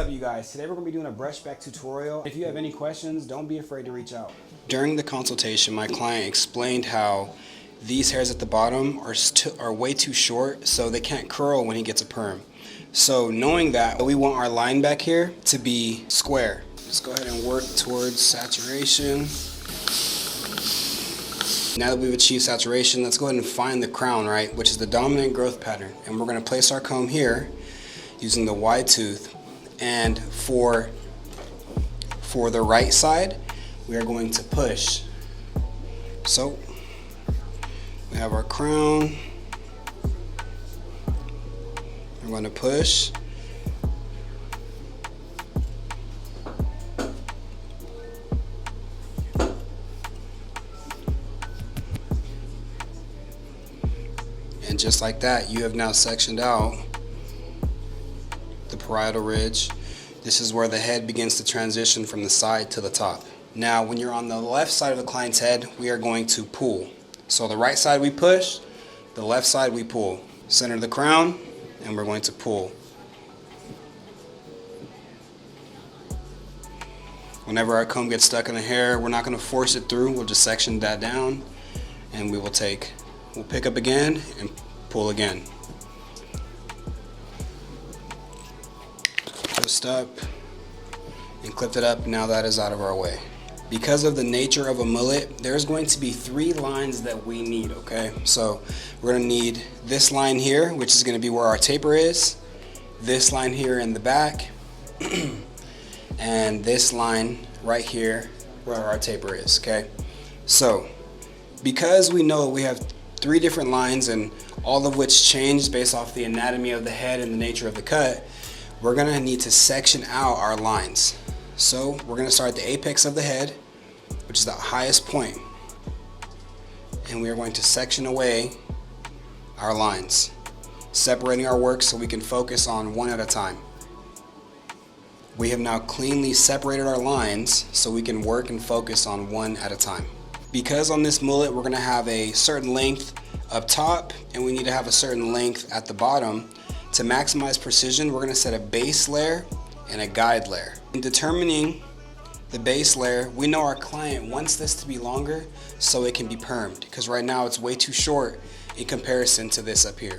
up, you guys? Today we're going to be doing a brush back tutorial. If you have any questions, don't be afraid to reach out. During the consultation, my client explained how these hairs at the bottom are way too short, so they can't curl when he gets a perm. So knowing that, we want our line back here to be square. Let's go ahead and work towards saturation. Now that we've achieved saturation, let's go ahead and find the crown, right, which is the dominant growth pattern. And we're going to place our comb here using the wide tooth. And for the right side, we are going to push. So we have our crown. We're going to push. And just like that, you have now sectioned out the parietal ridge. This is where the head begins to transition from the side to the top. Now, when you're on the left side of the client's head, we are going to pull. So the right side we push, the left side we pull. Center the crown, and we're going to pull. Whenever our comb gets stuck in the hair, we're not going to force it through. We'll just section that down, and we'll pick up again and pull again. Twist up and clip it up. Now that is out of our way. Because of the nature of a mullet, there's going to be 3 lines that we need, okay? So we're going to need this line here, which is going to be where our taper is, this line here in the back, and this line right here where our taper is, okay? So because we know we have 3 different lines, and all of which change based off the anatomy of the head and the nature of the cut, we're going to need to section out our lines. So we're going to start at the apex of the head, which is the highest point, and we are going to section away our lines, separating our work so we can focus on one at a time. We have now cleanly separated our lines so we can work and focus on one at a time. Because on this mullet we're going to have a certain length up top and we need to have a certain length at the bottom, to maximize precision we're going to set a base layer and a guide layer. In determining the base layer, we know our client wants this to be longer so it can be permed, because right now it's way too short in comparison to this up here.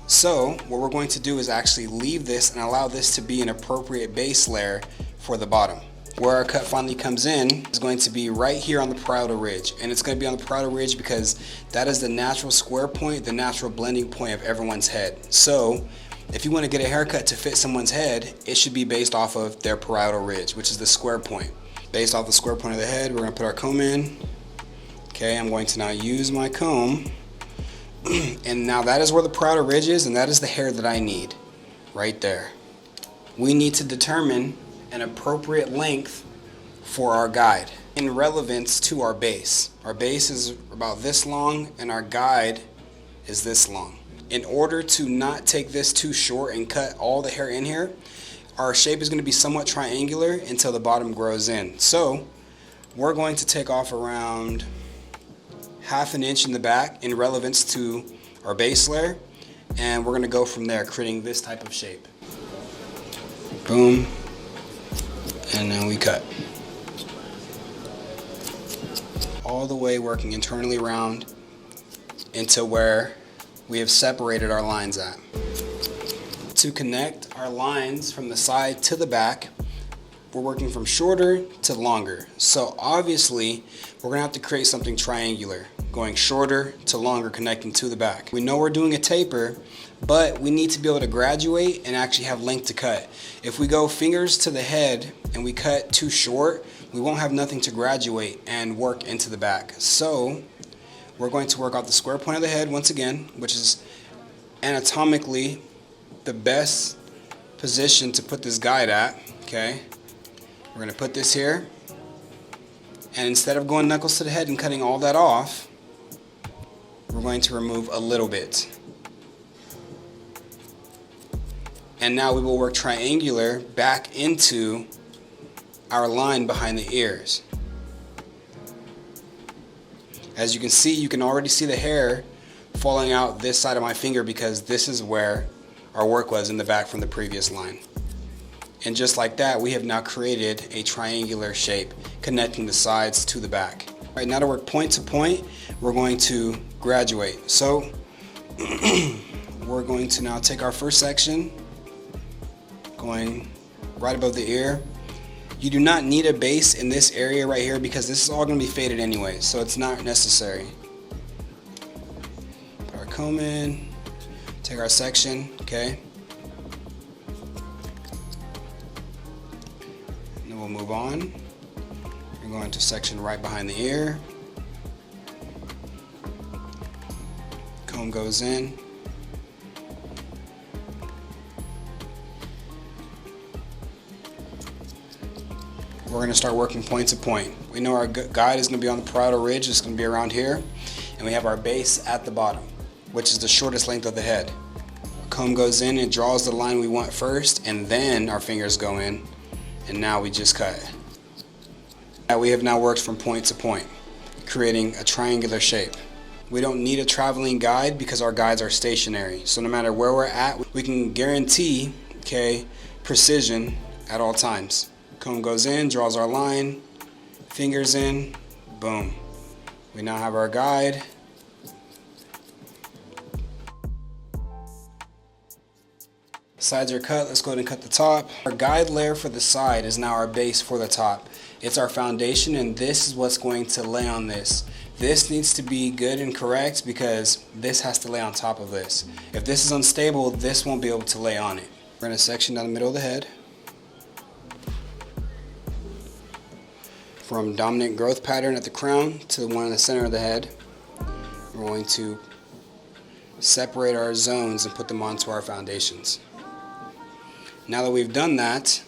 So what we're going to do is actually leave this and allow this to be an appropriate base layer for the bottom. Where our cut finally comes in is going to be right here on the parietal ridge, and it's going to be on the parietal ridge because that is the natural square point, the natural blending point of everyone's head. So if you want to get a haircut to fit someone's head, it should be based off of their parietal ridge, which is the square point. Based off the square point of the head, we're going to put our comb in. Okay, I'm going to now use my comb, and now that is where the parietal ridge is, and that is the hair that I need right there. We need to determine an appropriate length for our guide in relevance to our base. Our base is about this long and our guide is this long. In order to not take this too short and cut all the hair in here, our shape is going to be somewhat triangular until the bottom grows in. So we're going to take off around 1/2 inch in the back in relevance to our base layer, and we're going to go from there, creating this type of shape. Boom. And then we cut. All the way working internally around into where we have separated our lines at. To connect our lines from the side to the back, we're working from shorter to longer. So obviously, we're gonna have to create something triangular, going shorter to longer, connecting to the back. We know we're doing a taper, but we need to be able to graduate and actually have length to cut. If we go fingers to the head and we cut too short, we won't have nothing to graduate and work into the back. So we're going to work out the square point of the head once again, which is anatomically the best position to put this guide at. Okay, we're going to put this here, and instead of going knuckles to the head and cutting all that off, we're going to remove a little bit. And now we will work triangular back into our line behind the ears. As you can see, you can already see the hair falling out this side of my finger because this is where our work was in the back from the previous line. And just like that, we have now created a triangular shape connecting the sides to the back. All right, now to work point to point, we're going to graduate. So we're going to now take our first section, going right above the ear. You do not need a base in this area right here because this is all going to be faded anyway, so it's not necessary. Put our comb in, take our section, okay? And then we'll move on. We're going to section right behind the ear. Comb goes in. We're going to start working point to point. We know our guide is going to be on the parietal ridge. It's going to be around here. And we have our base at the bottom, which is the shortest length of the head. Our comb goes in and draws the line we want first, and then our fingers go in, and now we just cut. Now we have now worked from point to point, creating a triangular shape. We don't need a traveling guide because our guides are stationary. So no matter where we're at, we can guarantee, okay, precision at all times. Comb goes in, draws our line, fingers in, boom. We now have our guide. Sides are cut, let's go ahead and cut the top. Our guide layer for the side is now our base for the top. It's our foundation, and this is what's going to lay on this. This needs to be good and correct because this has to lay on top of this. If this is unstable, this won't be able to lay on it. We're going to section down the middle of the head. From dominant growth pattern at the crown to the one in the center of the head, we're going to separate our zones and put them onto our foundations. Now that we've done that,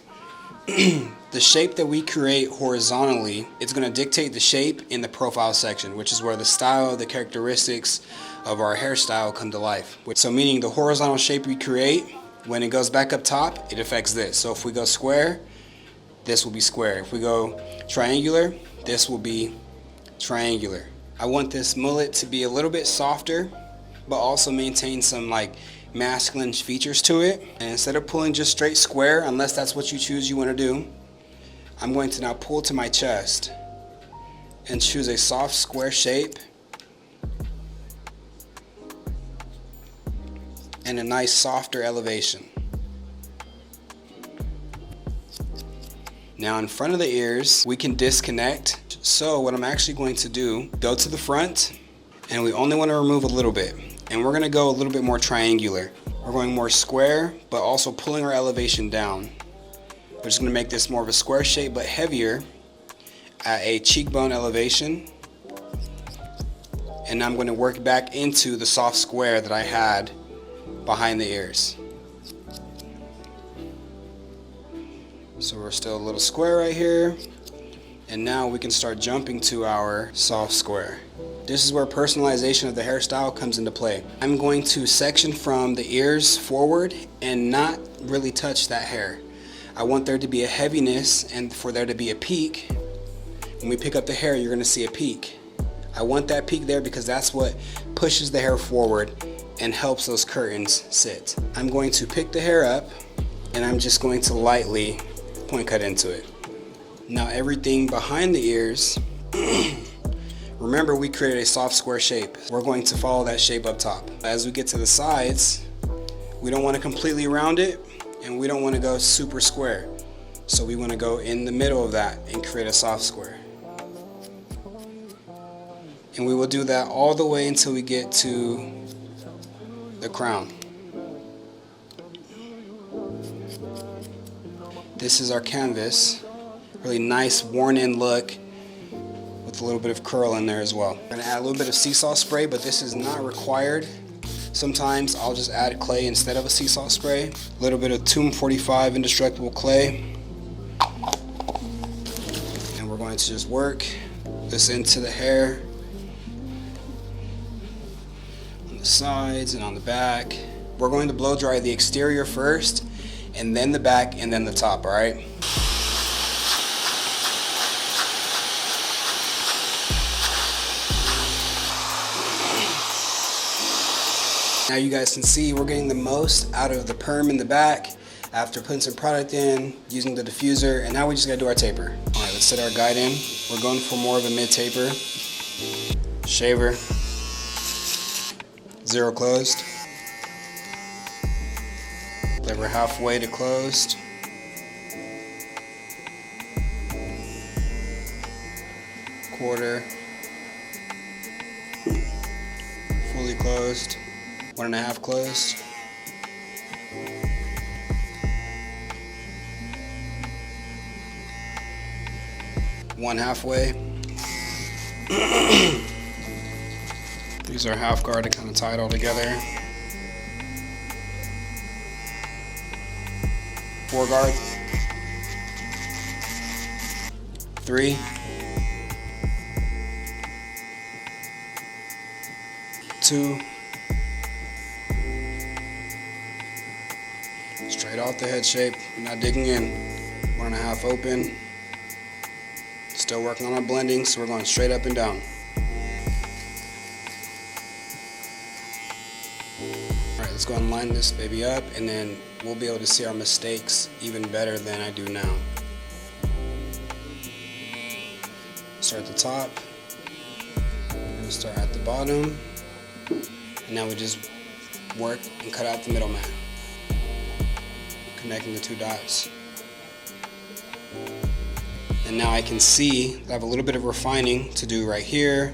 the shape that we create horizontally, it's going to dictate the shape in the profile section, which is where the style, the characteristics of our hairstyle come to life. So meaning the horizontal shape we create, when it goes back up top, it affects this. So if we go square, this will be square. If we go triangular, this will be triangular. I want this mullet to be a little bit softer, but also maintain some like masculine features to it. And instead of pulling just straight square, unless that's what you choose you want to do, I'm going to now pull to my chest and choose a soft square shape and a nice softer elevation. Now in front of the ears, we can disconnect. So what I'm actually going to do, go to the front, and we only want to remove a little bit. And we're going to go a little bit more triangular. We're going more square, but also pulling our elevation down. We're just going to make this more of a square shape, but heavier at a cheekbone elevation. And I'm going to work back into the soft square that I had behind the ears. So we're still a little square right here. And now we can start jumping to our soft square. This is where personalization of the hairstyle comes into play. I'm going to section from the ears forward and not really touch that hair. I want there to be a heaviness and for there to be a peak. When we pick up the hair, you're going to see a peak. I want that peak there because that's what pushes the hair forward and helps those curtains sit. I'm going to pick the hair up and I'm just going to lightly point cut into it. Now everything behind the ears, remember we created a soft square shape. We're going to follow that shape up top. As we get to the sides, we don't want to completely round it and we don't want to go super square. So we want to go in the middle of that and create a soft square. And we will do that all the way until we get to the crown. This is our canvas. Really nice worn in look with a little bit of curl in there as well. We're going to add a little bit of seesaw spray, but this is not required. Sometimes I'll just add clay instead of a seesaw spray. A little bit of 245 indestructible clay. And we're going to just work this into the hair. On the sides and on the back. We're going to blow dry the exterior first, and then the back, and then the top, all right? Now you guys can see we're getting the most out of the perm in the back. after putting some product in, using the diffuser, and now we just gotta do our taper. All right, let's set our guide in. We're going for more of a mid taper. Shaver, 0 closed. Lever halfway to closed. Quarter. Fully closed. 1.5 closed. One halfway. Use our half guard to kind of tie it all together. 4 guard. 3. 2. Straight off the head shape. We're not digging in. 1.5 open. Still working on our blending, so we're going straight up and down. Alright, let's go and line this baby up, and then we'll be able to see our mistakes even better than I do now. Start at the top, and start at the bottom, and now we just work and cut out the middleman, connecting the 2 dots. And now I can see that I have a little bit of refining to do right here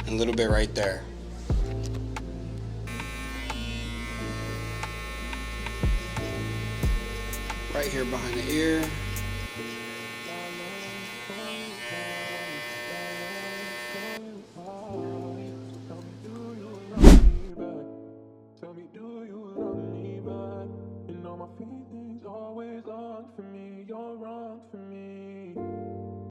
and a little bit right there. Right here behind the ear. Always long for me, you're wrong for me.